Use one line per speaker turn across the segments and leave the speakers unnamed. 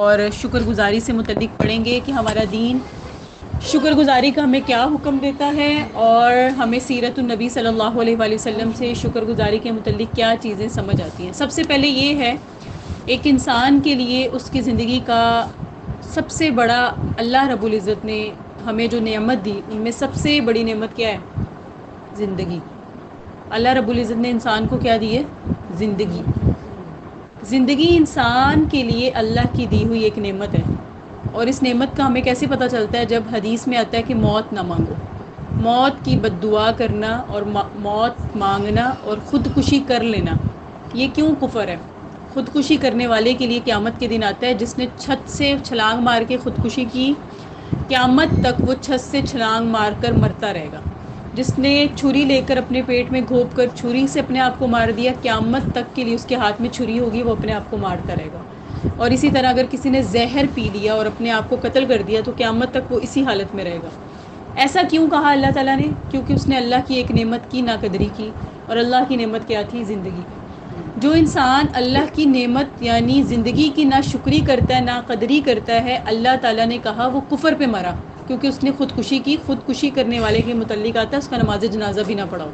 اور شکر گزاری سے متعلق پڑھیں گے کہ ہمارا دین شکر گزاری کا ہمیں کیا حکم دیتا ہے اور ہمیں سیرت النبی صلی اللہ علیہ وآلہ وسلم سے شکر گزاری کے متعلق کیا چیزیں سمجھ آتی ہیں۔ سب سے پہلے یہ ہے، ایک انسان کے لیے اس کی زندگی کا سب سے بڑا، اللہ رب العزت نے ہمیں جو نعمت دی ان میں سب سے بڑی نعمت کیا ہے؟ زندگی۔ اللہ رب العزت نے انسان کو کیا دی ہے؟ زندگی۔ زندگی انسان کے لیے اللہ کی دی ہوئی ایک نعمت ہے، اور اس نعمت کا ہمیں کیسے پتہ چلتا ہے؟ جب حدیث میں آتا ہے کہ موت نہ مانگو، موت کی بد دعا کرنا اور موت مانگنا اور خودکشی کر لینا، یہ کیوں کفر ہے؟ خودکشی کرنے والے کے لیے قیامت کے دن آتا ہے جس نے چھت سے چھلانگ مار کے خودکشی کی، قیامت تک وہ چھت سے چھلانگ مار کر مرتا رہے گا۔ جس نے چھری لے کر اپنے پیٹ میں گھونپ کر چھری سے اپنے آپ کو مار دیا، قیامت تک کے لیے اس کے ہاتھ میں چھری ہوگی، وہ اپنے آپ کو مارتا رہے گا۔ اور اسی طرح اگر کسی نے زہر پی لیا اور اپنے آپ کو قتل کر دیا تو قیامت تک وہ اسی حالت میں رہے گا۔ ایسا کیوں کہا اللہ تعالیٰ نے؟ کیونکہ اس نے اللہ کی ایک نعمت کی ناقدری کی، اور اللہ کی نعمت کیا تھی؟ زندگی۔ جو انسان اللہ کی نعمت یعنی زندگی کی نہ شکری کرتا ہے، نہ قدری کرتا ہے، اللہ تعالیٰ نے کہا وہ کفر پہ مرا، کیونکہ اس نے خودکشی کی۔ خودکشی کرنے والے کے متعلق آتا ہے اس کا نماز جنازہ بھی نہ پڑھاؤ،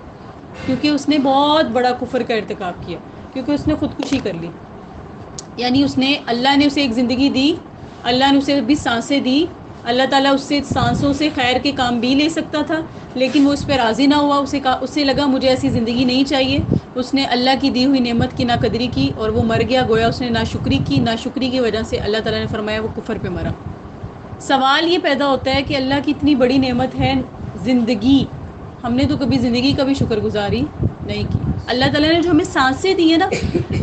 کیونکہ اس نے بہت بڑا کفر کا ارتکاب کیا، کیونکہ اس نے خودکشی کر لی۔ یعنی اللہ نے اسے ایک زندگی دی، اللہ نے اسے بھی سانسیں دی، اللہ تعالیٰ اس سے سانسوں سے خیر کے کام بھی لے سکتا تھا، لیکن وہ اس پہ راضی نہ ہوا، اسے لگا مجھے ایسی زندگی نہیں چاہیے۔ اس نے اللہ کی دی ہوئی نعمت کی ناقدری کی اور وہ مر گیا، گویا اس نے ناشکری کی۔ ناشکری کی وجہ سے اللہ تعالیٰ نے فرمایا وہ کفر پہ مرا۔ سوال یہ پیدا ہوتا ہے کہ اللہ کی اتنی بڑی نعمت ہے زندگی، ہم نے تو کبھی زندگی کا بھی شکر گزاری نہیں کی۔ اللہ تعالیٰ نے جو ہمیں سانسیں دی ہیں نا،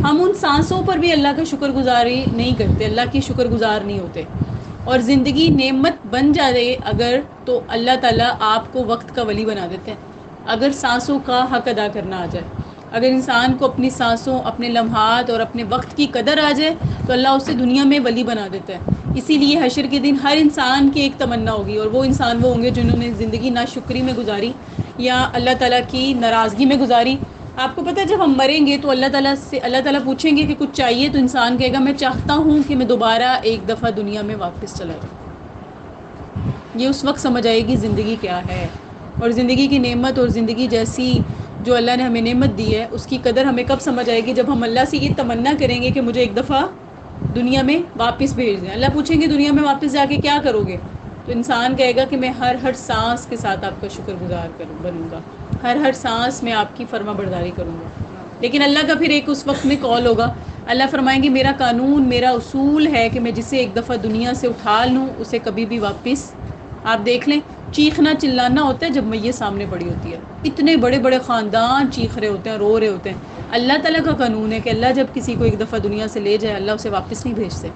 ہم ان سانسوں پر بھی اللہ کا شکر گزاری نہیں کرتے، اللہ کی شکر گزار نہیں ہوتے۔ اور زندگی نعمت بن جائے اگر، تو اللہ تعالیٰ آپ کو وقت کا ولی بنا دیتے ہیں، اگر سانسوں کا حق ادا کرنا آ جائے۔ اگر انسان کو اپنی سانسوں، اپنے لمحات اور اپنے وقت کی قدر آ جائے تو اللہ اسے دنیا میں ولی بنا دیتا ہے۔ اسی لیے حشر کے دن ہر انسان کی ایک تمنا ہوگی، اور وہ انسان وہ ہوں گے جنہوں نے زندگی ناشکری میں گزاری یا اللہ تعالیٰ کی ناراضگی میں گزاری۔ آپ کو پتہ ہے جب ہم مریں گے تو اللہ تعالیٰ پوچھیں گے کہ کچھ چاہیے، تو انسان کہے گا میں چاہتا ہوں کہ میں دوبارہ ایک دفعہ دنیا میں واپس چلا جاؤں۔ یہ اس وقت سمجھ آئے گی زندگی کیا ہے، اور زندگی کی نعمت اور زندگی جیسی جو اللہ نے ہمیں نعمت دی ہے اس کی قدر ہمیں کب سمجھ آئے گی؟ جب ہم اللہ سے یہ تمنا کریں گے کہ مجھے ایک دفعہ دنیا میں واپس بھیج دیں۔ اللہ پوچھیں گے دنیا میں واپس جا کے کیا کرو گے؟ تو انسان کہے گا کہ میں ہر سانس کے ساتھ آپ کا شکر گزار بنوں گا، ہر سانس میں آپ کی فرما برداری کروں گا۔ لیکن اللہ کا پھر ایک اس وقت میں کال ہوگا، اللہ فرمائیں گے میرا قانون، میرا اصول ہے کہ میں جسے ایک دفعہ دنیا سے اٹھا لوں اسے کبھی بھی واپس، آپ دیکھ لیں چیخنا چلانا ہوتا ہے جب میت سامنے پڑی ہوتی ہے، اتنے بڑے بڑے خاندان چیخ رہے ہوتے ہیں، رو رہے ہوتے ہیں۔ اللہ تعالیٰ کا قانون ہے کہ اللہ جب کسی کو ایک دفعہ دنیا سے لے جائے اللہ اسے واپس نہیں بھیجتے۔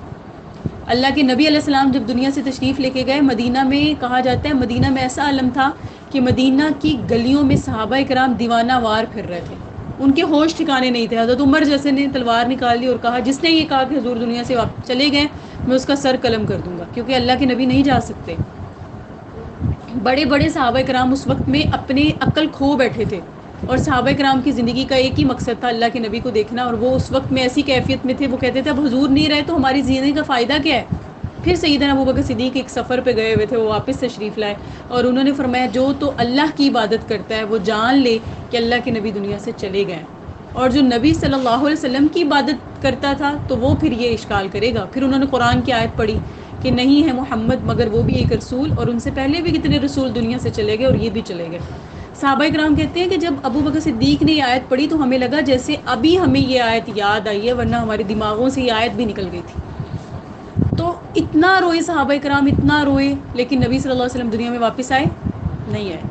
اللہ کے نبی علیہ السلام جب دنیا سے تشریف لے کے گئے، مدینہ میں کہا جاتا ہے مدینہ میں ایسا عالم تھا کہ مدینہ کی گلیوں میں صحابہ کرام دیوانہ وار پھر رہے تھے، ان کے ہوش ٹھکانے نہیں تھے۔ حضرت عمر جیسے نے تلوار نکال لی اور کہا جس نے یہ کہا کہ حضور دنیا سے واپس چلے گئے میں اس کا سر قلم کر دوں گا، کیونکہ اللہ کے نبی نہیں جا سکتے۔ بڑے بڑے صحابہ کرام اس وقت میں اپنے عقل کھو بیٹھے تھے، اور صحابہ کرام کی زندگی کا ایک ہی مقصد تھا اللہ کے نبی کو دیکھنا، اور وہ اس وقت میں ایسی کیفیت میں تھے، وہ کہتے تھے اب حضور نہیں رہے تو ہماری زندگی کا فائدہ کیا ہے؟ پھر سیدنا ابوبکر صدیق ایک سفر پہ گئے ہوئے تھے، وہ واپس تشریف لائے اور انہوں نے فرمایا جو تو اللہ کی عبادت کرتا ہے وہ جان لے کہ اللہ کے نبی دنیا سے چلے گئے، اور جو نبی صلی اللہ علیہ وسلم کی عبادت کرتا تھا تو وہ پھر یہ اشکال کرے گا۔ پھر انہوں نے قرآن کی آیت پڑھی کہ نہیں ہے محمد مگر وہ بھی ایک رسول، اور ان سے پہلے بھی کتنے رسول دنیا سے چلے گئے اور یہ بھی چلے گئے۔ صحابہ کرام کہتے ہیں کہ جب ابوبکر صدیق نے یہ آیت پڑھی تو ہمیں لگا جیسے ابھی ہمیں یہ آیت یاد آئی ہے، ورنہ ہمارے دماغوں سے یہ آیت بھی نکل گئی تھی۔ تو اتنا روئے صحابہ کرام، اتنا روئے، لیکن نبی صلی اللہ علیہ وسلم دنیا میں واپس آئے نہیں آئے۔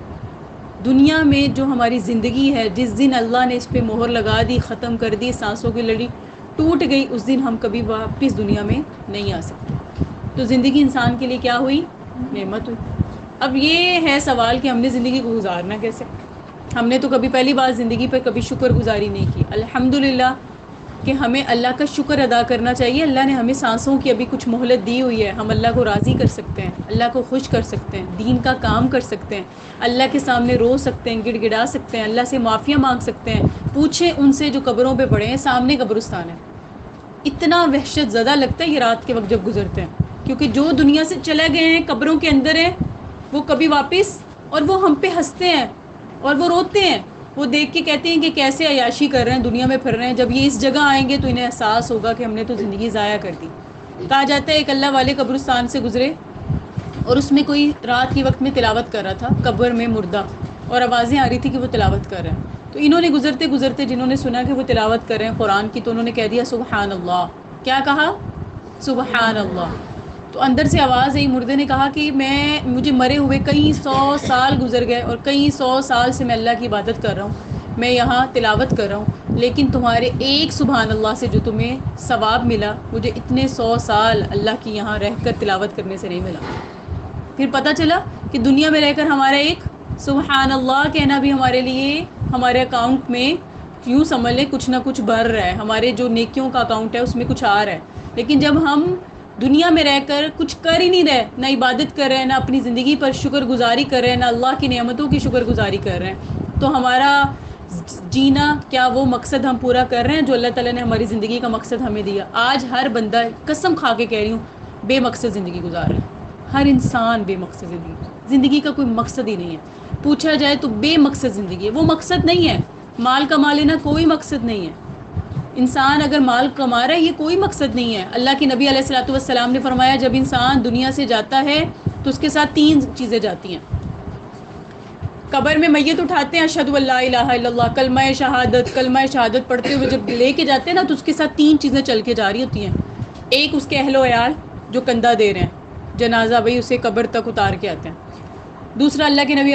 دنیا میں جو ہماری زندگی ہے، جس دن اللہ نے اس پہ مہر لگا دی، ختم کر دی، سانسوں کی لڑی ٹوٹ گئی، اس دن ہم کبھی واپس دنیا میں نہیں آ سکتے۔ تو زندگی انسان کے لیے کیا ہوئی؟ نعمت ہوئی۔ اب یہ ہے سوال کہ ہم نے زندگی کو گزارنا کیسے؟ ہم نے تو کبھی پہلی بار زندگی پر کبھی شکر گزاری نہیں کی۔ الحمدللہ کہ ہمیں اللہ کا شکر ادا کرنا چاہیے، اللہ نے ہمیں سانسوں کی ابھی کچھ مہلت دی ہوئی ہے، ہم اللہ کو راضی کر سکتے ہیں، اللہ کو خوش کر سکتے ہیں، دین کا کام کر سکتے ہیں، اللہ کے سامنے رو سکتے ہیں، گڑ گڑا سکتے ہیں، اللہ سے معافیاں مانگ سکتے ہیں۔ پوچھیں ان سے جو قبروں پہ پڑے ہیں، سامنے قبرستان ہے، اتنا وحشت زدہ لگتا ہے یہ رات کے وقت جب گزرتے ہیں، کیونکہ جو دنیا سے چلے گئے ہیں، قبروں کے اندر ہیں، وہ کبھی واپس، اور وہ ہم پہ ہنستے ہیں اور وہ روتے ہیں، وہ دیکھ کے کہتے ہیں کہ کیسے عیاشی کر رہے ہیں، دنیا میں پھر رہے ہیں، جب یہ اس جگہ آئیں گے تو انہیں احساس ہوگا کہ ہم نے تو زندگی ضائع کر دی۔ کہا جاتا ہے ایک اللہ والے قبرستان سے گزرے اور اس میں کوئی رات کے وقت میں تلاوت کر رہا تھا، قبر میں مردہ، اور آوازیں آ رہی تھی کہ وہ تلاوت کر رہے ہیں، تو انہوں نے گزرتے گزرتے جنہوں نے سنا کہ وہ تلاوت کر رہے ہیں قرآن کی، تو انہوں نے کہہ دیا سبحان اللہ۔ کیا کہا؟ سبحان اللہ۔ تو اندر سے آواز آئی، مردے نے کہا کہ مجھے مرے ہوئے کئی 100 سال گزر گئے اور کئی 100 سال سے میں اللہ کی عبادت کر رہا ہوں، میں یہاں تلاوت کر رہا ہوں، لیکن تمہارے ایک سبحان اللہ سے جو تمہیں ثواب ملا، مجھے اتنے 100 سال اللہ کی یہاں رہ کر تلاوت کرنے سے نہیں ملا۔ پھر پتہ چلا کہ دنیا میں رہ کر ہمارا ایک سبحان اللہ کہنا بھی ہمارے لیے، ہمارے اکاؤنٹ میں یوں سمجھ لیں کچھ نہ کچھ بھر رہا ہے، ہمارے جو نیکیوں کا اکاؤنٹ ہے اس میں کچھ آ رہا ہے۔ لیکن جب ہم دنیا میں رہ کر کچھ کر ہی نہیں رہے، نہ عبادت کر رہے ہیں، نہ اپنی زندگی پر شکر گزاری کر رہے ہیں، نہ اللہ کی نعمتوں کی شکر گزاری کر رہے ہیں، تو ہمارا جینا کیا وہ مقصد ہم پورا کر رہے ہیں جو اللہ تعالیٰ نے ہماری زندگی کا مقصد ہمیں دیا؟ آج ہر بندہ، قسم کھا کے کہہ رہی ہوں، بے مقصد زندگی گزار رہا ہے، ہر انسان بے مقصد زندگی کا کوئی مقصد ہی نہیں ہے، پوچھا جائے تو بے مقصد زندگی ہے، وہ مقصد نہیں ہے، مال کما لینا کوئی مقصد نہیں ہے، انسان اگر مال کما رہا ہے یہ کوئی مقصد نہیں ہے۔ اللہ کے نبی علیہ الصلوۃ والسلام نے فرمایا جب انسان دنیا سے جاتا ہے تو اس کے ساتھ 3 چیزیں جاتی ہیں۔ قبر میں میت اٹھاتے ہیں، اشہد ان لا الہ الا اللہ، کلمہ شہادت پڑھتے ہوئے جب لے کے جاتے ہیں نا تو اس کے ساتھ 3 چیزیں چل کے جا رہی ہوتی ہیں۔ ایک اس کے اہل و عیال جو کندھا دے رہے ہیں، جنازہ بھائی اسے قبر تک اتار کے آتے ہیں۔ دوسرا اللہ کے نبی علیہ